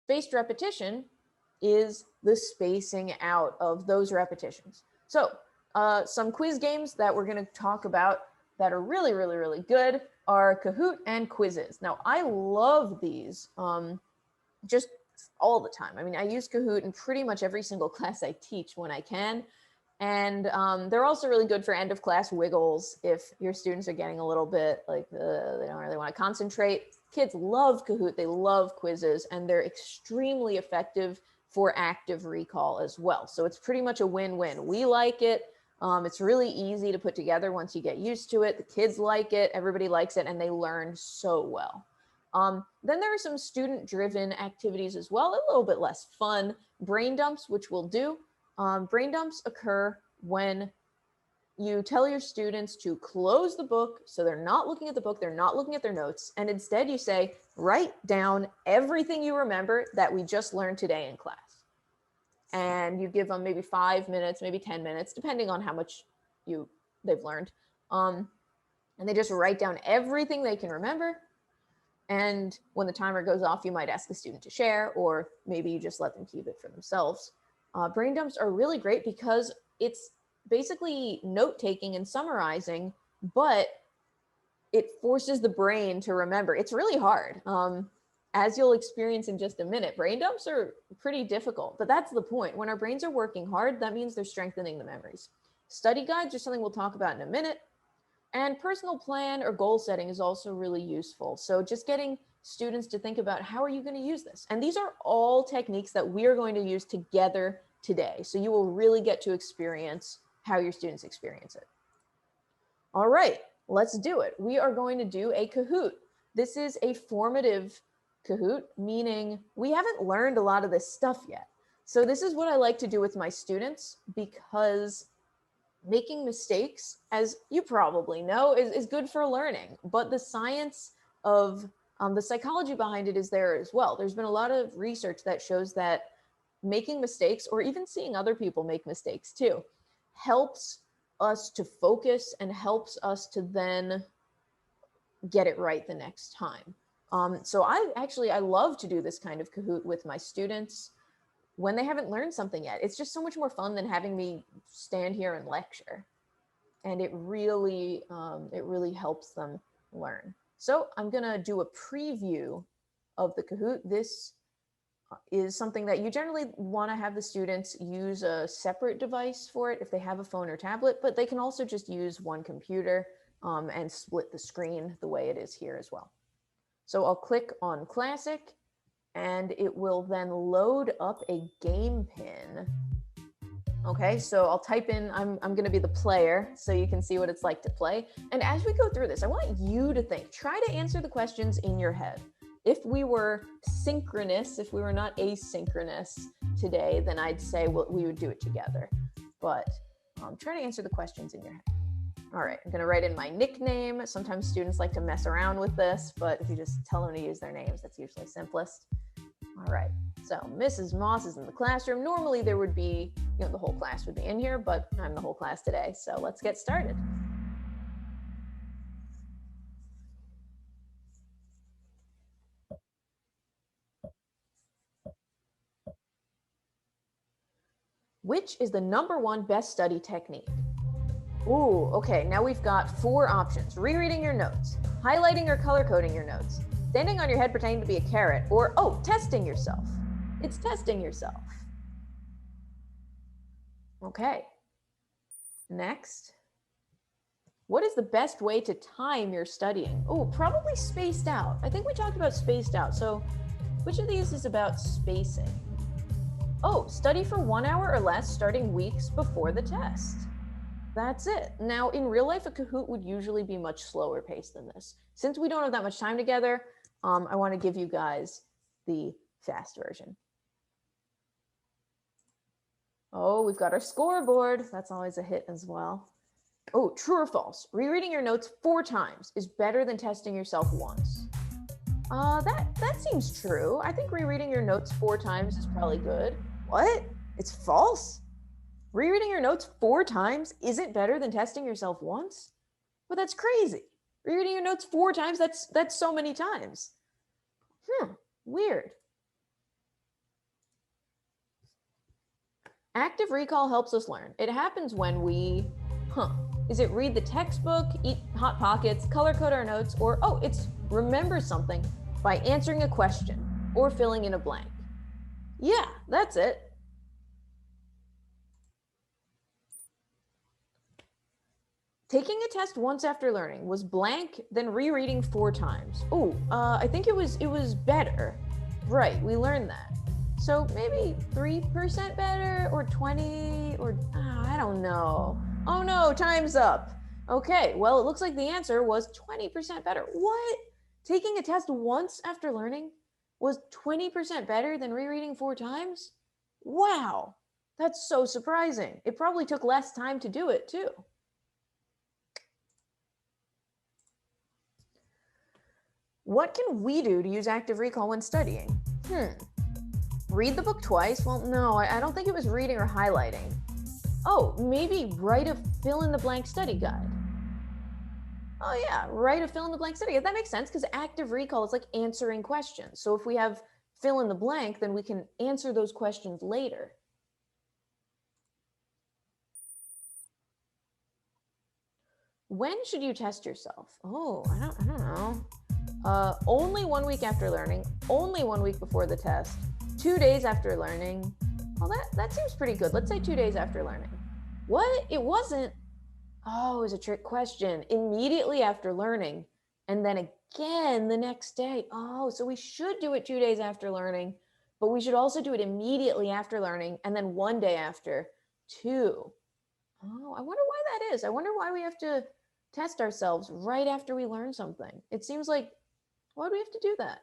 Spaced repetition is the spacing out of those repetitions. So some quiz games that we're going to talk about that are really, really, really good are Kahoot and Quizzes. Now, I love these just all the time. I mean, I use Kahoot in pretty much every single class I teach when I can. And they're also really good for end of class wiggles if your students are getting a little bit like they don't really want to concentrate. Kids love Kahoot, they love Quizzes, and they're extremely effective for active recall as well. So it's pretty much a win-win. We like it. It's really easy to put together once you get used to it. The kids like it, everybody likes it, and they learn so well. Then there are some student-driven activities as well, a little bit less fun. Brain dumps, which we'll do. Brain dumps occur when you tell your students to close the book, so they're not looking at the book, they're not looking at their notes, and instead you say, write down everything you remember that we just learned today in class. And you give them maybe 5 minutes, maybe 10 minutes, depending on how much they've learned. And they just write down everything they can remember. And when the timer goes off, you might ask the student to share, or maybe you just let them keep it for themselves. Brain dumps are really great because it's basically note-taking and summarizing, but it forces the brain to remember. It's really hard. As you'll experience in just a minute, brain dumps are pretty difficult, but that's the point. When our brains are working hard, that means they're strengthening the memories. Study guides are something we'll talk about in a minute. And personal plan or goal setting is also really useful. So just getting students to think about how are you going to use this? And these are all techniques that we are going to use together today. So you will really get to experience how your students experience it. All right, let's do it. We are going to do a Kahoot. This is a formative Kahoot, meaning we haven't learned a lot of this stuff yet. So this is what I like to do with my students, because making mistakes, as you probably know, is good for learning, but the science of the psychology behind it is there as well. There's been a lot of research that shows that making mistakes, or even seeing other people make mistakes too, helps us to focus and helps us to then get it right the next time. So I love to do this kind of Kahoot with my students when they haven't learned something yet. It's just so much more fun than having me stand here and lecture. And it really helps them learn. So I'm gonna do a preview of the Kahoot. This is something that you generally wanna have the students use a separate device for it if they have a phone or tablet, but they can also just use one computer and split the screen the way it is here as well. So I'll click on Classic, and it will then load up a game pin. Okay, so I'll type in, I'm gonna be the player so you can see what it's like to play. And as we go through this, I want you to think, try to answer the questions in your head. If we were synchronous, if we were not asynchronous today, then I'd say we would do it together. But try to answer the questions in your head. All right, I'm gonna write in my nickname. Sometimes students like to mess around with this, but if you just tell them to use their names, that's usually simplest. All right, so Mrs. Moss is in the classroom. Normally there would be, the whole class would be in here, but I'm the whole class today. So let's get started. Which is the #1 best study technique? Ooh, okay, now we've got 4 options. Rereading your notes, highlighting or color coding your notes, standing on your head pretending to be a carrot, or, testing yourself. It's testing yourself. Okay, next. What is the best way to time your studying? Oh, probably spaced out. I think we talked about spaced out. So which of these is about spacing? Oh, study for 1 hour or less starting weeks before the test. That's it. Now, in real life, a Kahoot would usually be much slower paced than this. Since we don't have that much time together, I want to give you guys the fast version. Oh, we've got our scoreboard. That's always a hit as well. Oh, true or false? Rereading your notes 4 times is better than testing yourself once. That seems true. I think rereading your notes 4 times is probably good. What? It's false? Rereading your notes 4 times isn't better than testing yourself once? Well, that's crazy. Rereading your notes 4 times, that's so many times. Weird. Active recall helps us learn. It happens when we, is it read the textbook, eat Hot Pockets, color code our notes, or, it's remember something by answering a question or filling in a blank. Yeah, that's it. Taking a test once after learning was blank, then rereading 4 times. I think it was better. Right, we learned that. So maybe 3% better or 20 or I don't know. Oh no, time's up. Okay, well, it looks like the answer was 20% better. What? Taking a test once after learning was 20% better than rereading 4 times? Wow, that's so surprising. It probably took less time to do it too. What can we do to use active recall when studying? Read the book twice? Well, no, I don't think it was reading or highlighting. Maybe write a fill-in-the-blank study guide. Oh yeah, write a fill-in-the-blank study guide. That makes sense because active recall is like answering questions. So if we have fill-in-the-blank, then we can answer those questions later. When should you test yourself? I don't know. Only 1 week after learning, only 1 week before the test, 2 days after learning. Well, that seems pretty good. Let's say 2 days after learning. What? It wasn't. It was a trick question. Immediately after learning, and then again the next day. So we should do it 2 days after learning, but we should also do it immediately after learning, and then 1 day after, too. I wonder why that is. I wonder why we have to test ourselves right after we learn something. It seems like, why do we have to do that?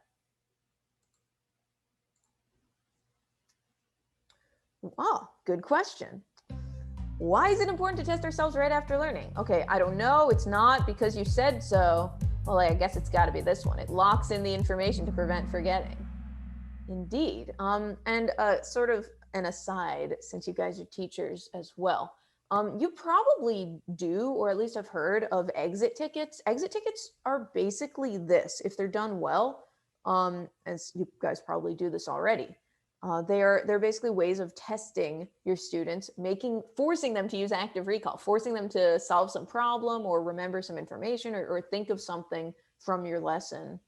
Good question. Why is it important to test ourselves right after learning? Okay, I don't know. It's not because you said so. Well, I guess it's got to be this one. It locks in the information to prevent forgetting. Indeed. And sort of an aside, since you guys are teachers as well, you probably do, or at least have heard of exit tickets. Exit tickets are basically this. If they're done well, as you guys probably do this already, they're basically ways of testing your students, forcing them to use active recall, forcing them to solve some problem or remember some information or think of something from your lesson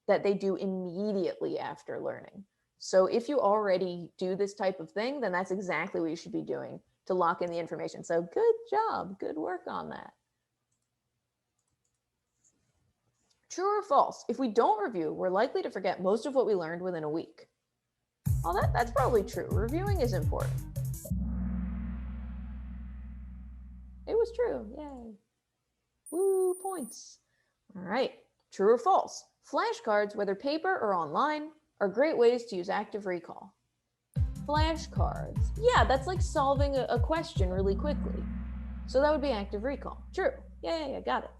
that they do immediately after learning. So if you already do this type of thing, then that's exactly what you should be doing to lock in the information. So good job, good work on that. True or false? If we don't review, we're likely to forget most of what we learned within a week. Well, that's probably true. Reviewing is important. It was true, yay. Woo, points. All right, true or false? Flashcards, whether paper or online, are great ways to use active recall. Flashcards. Yeah, that's like solving a question really quickly. So that would be active recall. True. Yeah, got it.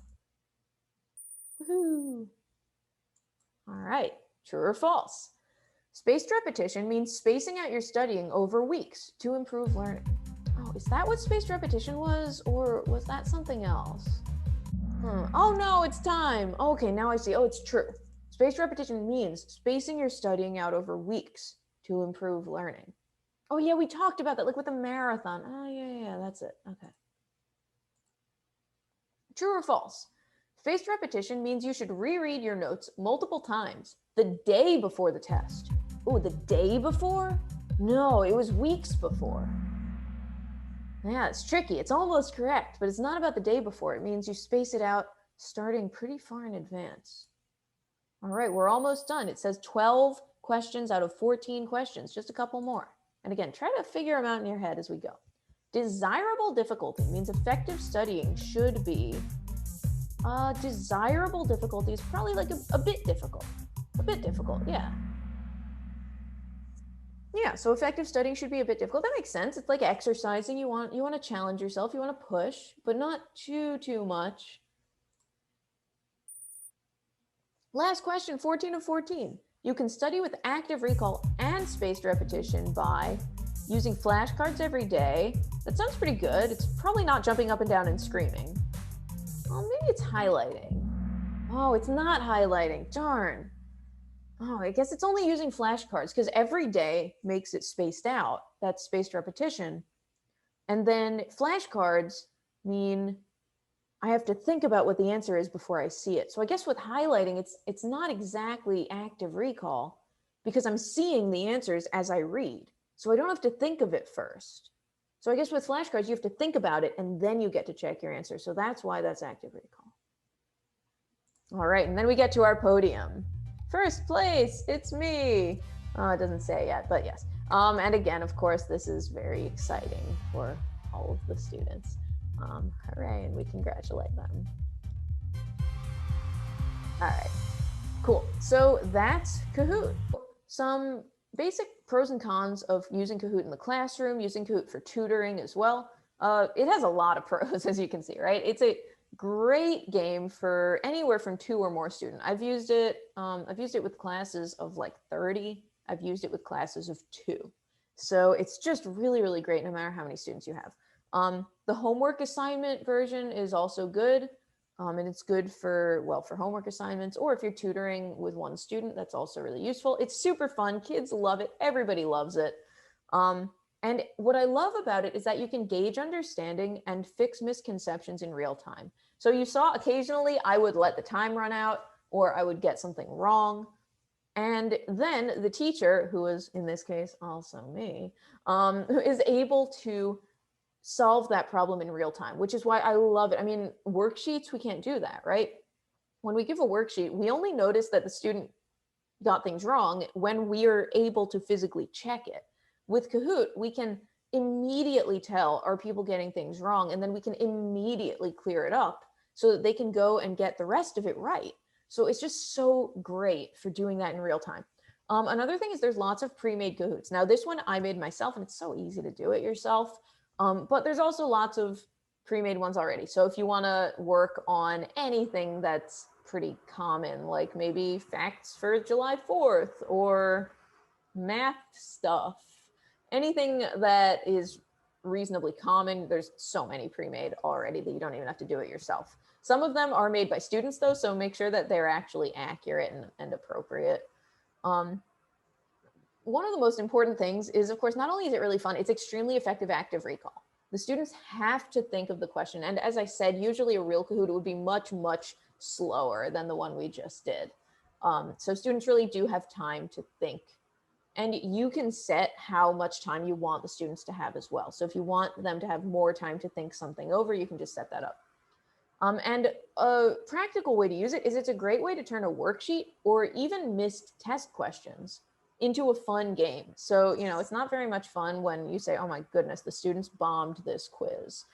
Woohoo. All right, true or false? Spaced repetition means spacing out your studying over weeks to improve learning. Is that what spaced repetition was, or was that something else? Oh no, it's time. Okay, now I see. It's true. Spaced repetition means spacing your studying out over weeks to improve learning. Oh yeah, we talked about that, like with a marathon. Yeah, that's it. Okay. True or false? Spaced repetition means you should reread your notes multiple times the day before the test. The day before? No, it was weeks before. Yeah, it's tricky. It's almost correct, but it's not about the day before. It means you space it out starting pretty far in advance. All right, we're almost done. It says 12 questions out of 14 questions, just a couple more. And again, try to figure them out in your head as we go. Desirable difficulty means effective studying should be, desirable difficulty is probably like a bit difficult. A bit difficult, yeah. Yeah, so effective studying should be a bit difficult. That makes sense. It's like exercising. You want to challenge yourself. You want to push, but not too much. Last question, 14 of 14. You can study with active recall and spaced repetition by using flashcards every day. That sounds pretty good. It's probably not jumping up and down and screaming. Maybe it's highlighting. It's not highlighting. Darn. Oh, I guess it's only using flashcards because every day makes it spaced out. That's spaced repetition. And then flashcards mean I have to think about what the answer is before I see it. So I guess with highlighting, it's not exactly active recall because I'm seeing the answers as I read. So I don't have to think of it first. So I guess with flashcards, you have to think about it and then you get to check your answer. So that's why that's active recall. All right, and then we get to our podium. First place, it's me. It doesn't say it yet, but yes. And again, of course, this is very exciting for all of the students. Hooray, and we congratulate them. All right, cool. So that's Kahoot. Some basic pros and cons of using Kahoot in the classroom, using Kahoot for tutoring as well. It has a lot of pros, as you can see, right? It's a great game for anywhere from 2 or more students. I've used it with classes of like 30. I've used it with classes of 2. So it's just really, really great no matter how many students you have. The homework assignment version is also good. And it's good for, well, for homework assignments, or if you're tutoring with one student, that's also really useful. It's super fun. Kids love it. Everybody loves it. And what I love about it is that you can gauge understanding and fix misconceptions in real time. So you saw occasionally I would let the time run out or I would get something wrong. And then the teacher, who is in this case also me, is able to solve that problem in real time, which is why I love it. I mean, worksheets, we can't do that, right? When we give a worksheet, we only notice that the student got things wrong when we are able to physically check it. With Kahoot, we can immediately tell, are people getting things wrong? And then we can immediately clear it up so that they can go and get the rest of it right. So it's just so great for doing that in real time. Another thing is there's lots of pre-made Kahoots. Now this one I made myself and it's so easy to do it yourself. But there's also lots of pre-made ones already. So if you want to work on anything that's pretty common, like maybe facts for July 4th or math stuff, anything that is reasonably common, there's so many pre-made already that you don't even have to do it yourself. Some of them are made by students though, so make sure that they're actually accurate and appropriate. One of the most important things is, of course, not only is it really fun, it's extremely effective active recall. The students have to think of the question. And as I said, usually a real Kahoot would be much, much slower than the one we just did. So students really do have time to think. And you can set how much time you want the students to have as well. So if you want them to have more time to think something over, you can just set that up. And a practical way to use it is it's a great way to turn a worksheet or even missed test questions into a fun game. So, you know, it's not very much fun when you say, oh my goodness, the students bombed this quiz.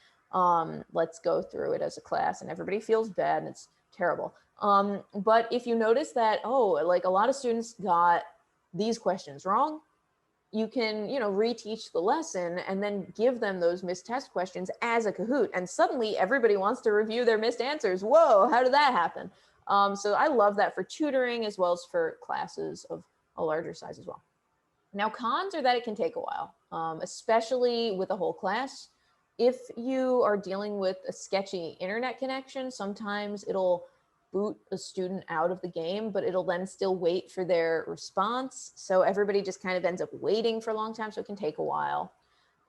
Let's go through it as a class and everybody feels bad and it's terrible. But if you notice that, oh, like a lot of students got these questions wrong, you can, you know, reteach the lesson and then give them those missed test questions as a Kahoot. And suddenly everybody wants to review their missed answers. Whoa, how did that happen? So I love that for tutoring as well as for classes of a larger size as well. Now, cons are that it can take a while, especially with a whole class. If you are dealing with a sketchy internet connection, sometimes it'll boot a student out of the game, but it'll then still wait for their response. So everybody just kind of ends up waiting for a long time, so it can take a while.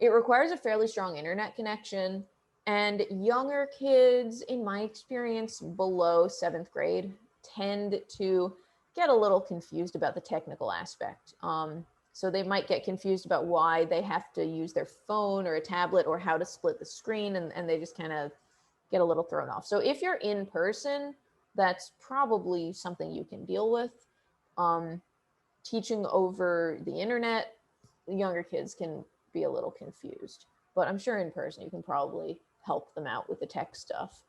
It requires a fairly strong internet connection, and younger kids, in my experience, below 7th grade, tend to get a little confused about the technical aspect. So they might get confused about why they have to use their phone or a tablet or how to split the screen, and they just kind of get a little thrown off. So if you're in person, that's probably something you can deal with. Teaching over the internet, the younger kids can be a little confused, but I'm sure in person you can probably help them out with the tech stuff.